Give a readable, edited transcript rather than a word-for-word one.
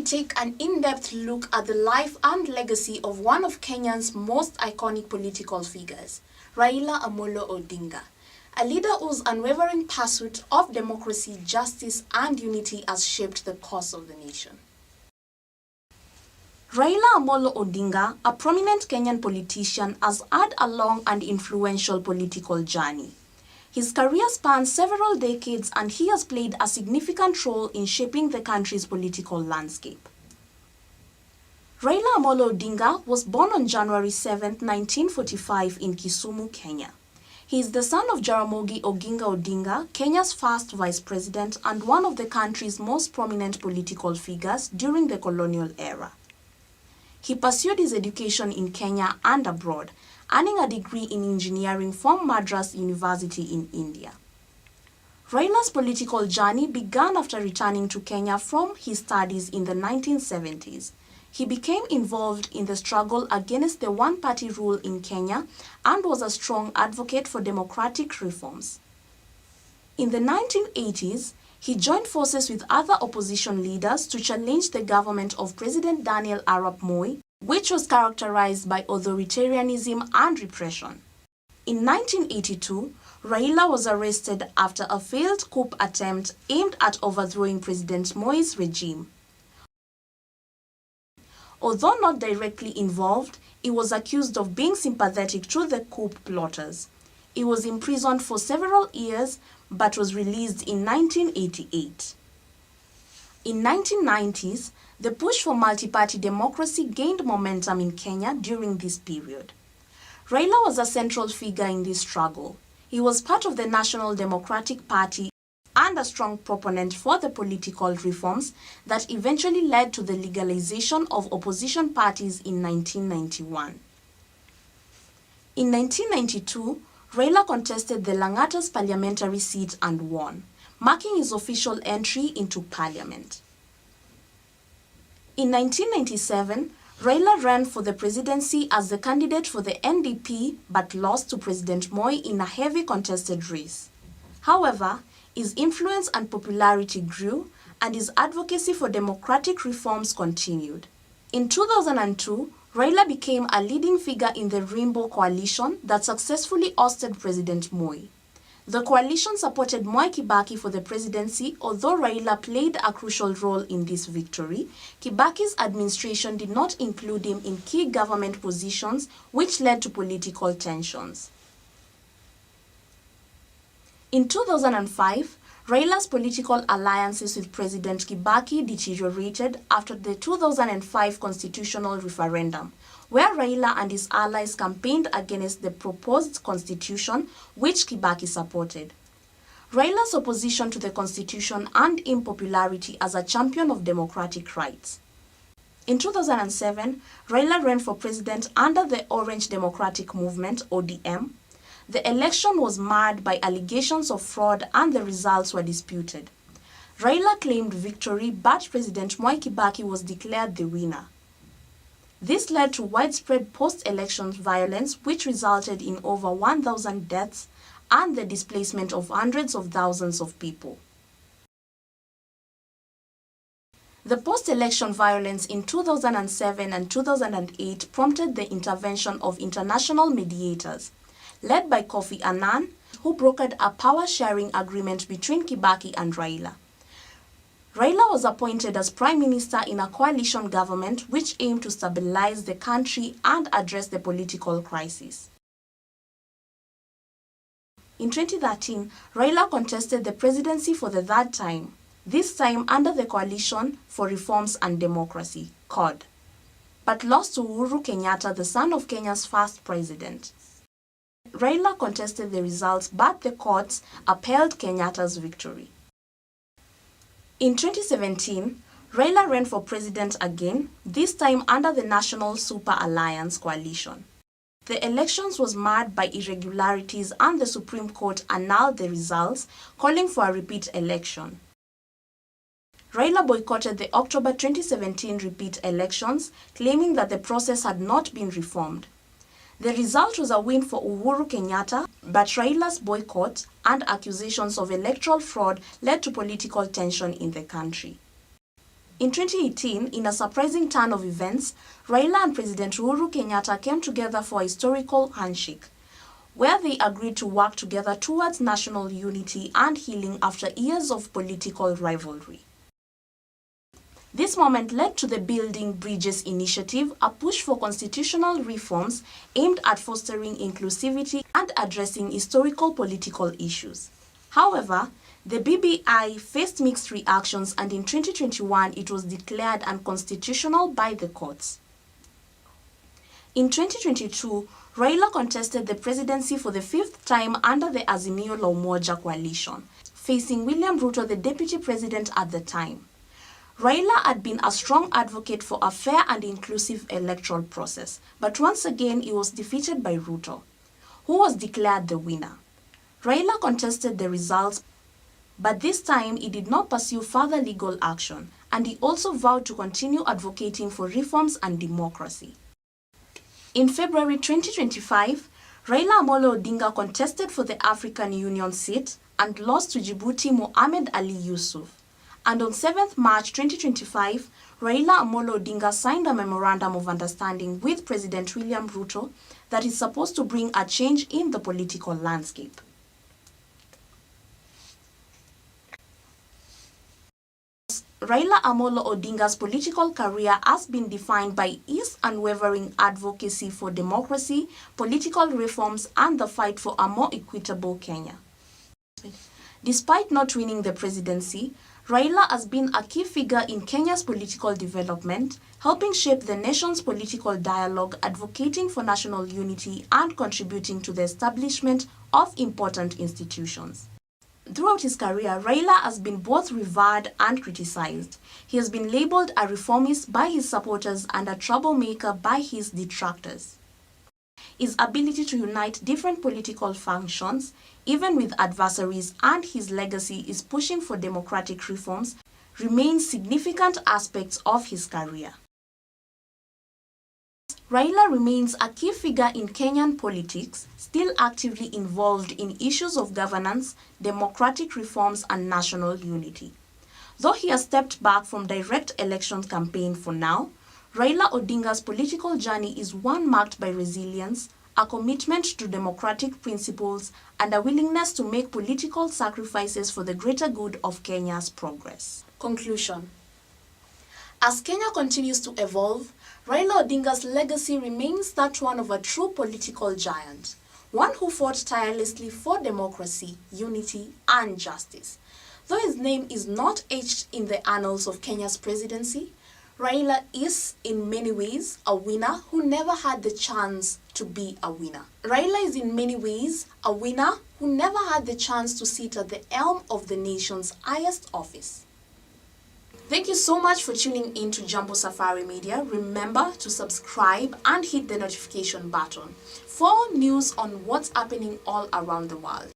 we take an in-depth look at the life and legacy of one of Kenya's most iconic political figures, Raila Amolo Odinga, a leader whose unwavering pursuit of democracy, justice, and unity has shaped the course of the nation. Raila Amolo Odinga, a prominent Kenyan politician, has had a long and influential political journey. His career spans several decades and he has played a significant role in shaping the country's political landscape. Raila Amolo Odinga was born on January 7, 1945 in Kisumu, Kenya. He is the son of Jaramogi Oginga Odinga, Kenya's first vice president and one of the country's most prominent political figures during the colonial era. He pursued his education in Kenya and abroad, earning a degree in engineering from Madras University in India. Raila's political journey began after returning to Kenya from his studies in the 1970s. He became involved in the struggle against the one-party rule in Kenya and was a strong advocate for democratic reforms. In the 1980s, he joined forces with other opposition leaders to challenge the government of President Daniel Arap Moi, which was characterized by authoritarianism and repression. In 1982, Raila was arrested after a failed coup attempt aimed at overthrowing President Moi's regime. Although not directly involved, he was accused of being sympathetic to the coup plotters. He was imprisoned for several years but was released in 1988. In 1990s, the push for multi-party democracy gained momentum in Kenya during this period. Raila was a central figure in this struggle. He was part of the National Democratic Party and a strong proponent for the political reforms that eventually led to the legalization of opposition parties in 1991. In 1992, Raila contested the Lang'ata's parliamentary seat and won, marking his official entry into parliament. In 1997, Raila ran for the presidency as the candidate for the NDP but lost to President Moi in a heavy contested race. However, his influence and popularity grew and his advocacy for democratic reforms continued. In 2002, Raila became a leading figure in the Rainbow Coalition that successfully ousted President Moi. The coalition supported Mwai Kibaki for the presidency. Although Raila played a crucial role in this victory, Kibaki's administration did not include him in key government positions, which led to political tensions. In 2005, Raila's political alliances with President Kibaki deteriorated after the 2005 constitutional referendum, where Raila and his allies campaigned against the proposed constitution, which Kibaki supported. Raila's opposition to the constitution earned him popularity as a champion of democratic rights. In 2007, Raila ran for president under the Orange Democratic Movement, ODM. The election was marred by allegations of fraud and the results were disputed. Raila claimed victory, but President Mwai Kibaki was declared the winner. This led to widespread post-election violence, which resulted in over 1,000 deaths and the displacement of hundreds of thousands of people. The post-election violence in 2007 and 2008 prompted the intervention of international mediators, led by Kofi Annan, who brokered a power-sharing agreement between Kibaki and Raila. Raila was appointed as Prime Minister in a coalition government which aimed to stabilize the country and address the political crisis. In 2013, Raila contested the presidency for the third time, this time under the Coalition for Reforms and Democracy, CORD, but lost to Uhuru Kenyatta, the son of Kenya's first president. Raila contested the results, but the courts upheld Kenyatta's victory. In 2017, Raila ran for president again, this time under the National Super Alliance coalition. The elections was marred by irregularities and the Supreme Court annulled the results, calling for a repeat election. Raila boycotted the October 2017 repeat elections, claiming that the process had not been reformed. The result was a win for Uhuru Kenyatta, but Raila's boycott and accusations of electoral fraud led to political tension in the country. In 2018, in a surprising turn of events, Raila and President Uhuru Kenyatta came together for a historical handshake, where they agreed to work together towards national unity and healing after years of political rivalry. This moment led to the Building Bridges initiative, a push for constitutional reforms aimed at fostering inclusivity and addressing historical political issues. However, the BBI faced mixed reactions, and in 2021 it was declared unconstitutional by the courts. In 2022, Raila contested the presidency for the fifth time under the Azimio la Umoja coalition, facing William Ruto, the deputy president at the time. Raila had been a strong advocate for a fair and inclusive electoral process, but once again he was defeated by Ruto, who was declared the winner. Raila contested the results, but this time he did not pursue further legal action, and he also vowed to continue advocating for reforms and democracy. In February 2025, Raila Amolo Odinga contested for the African Union seat and lost to Djibouti Mohamed Ali Yusuf. And on 7th March 2025, Raila Amolo Odinga signed a memorandum of understanding with President William Ruto that is supposed to bring a change in the political landscape. Raila Amolo Odinga's political career has been defined by his unwavering advocacy for democracy, political reforms, and the fight for a more equitable Kenya. Despite not winning the presidency, Raila has been a key figure in Kenya's political development, helping shape the nation's political dialogue, advocating for national unity, and contributing to the establishment of important institutions. Throughout his career, Raila has been both revered and criticized. He has been labeled a reformist by his supporters and a troublemaker by his detractors. His ability to unite different political functions, even with adversaries, and his legacy is pushing for democratic reforms remain significant aspects of his career. Raila remains a key figure in Kenyan politics, still actively involved in issues of governance, democratic reforms, and national unity. Though he has stepped back from direct election campaign for now, Raila Odinga's political journey is one marked by resilience, a commitment to democratic principles, and a willingness to make political sacrifices for the greater good of Kenya's progress. Conclusion. As Kenya continues to evolve, Raila Odinga's legacy remains that one of a true political giant, one who fought tirelessly for democracy, unity, and justice. Though his name is not etched in the annals of Kenya's presidency, Raila is, in many ways, a winner who never had the chance to be a winner. Raila is in many ways a winner who never had the chance to sit at the helm of the nation's highest office. Thank you so much for tuning in to Jambo Safari Media. Remember to subscribe and hit the notification button for news on what's happening all around the world.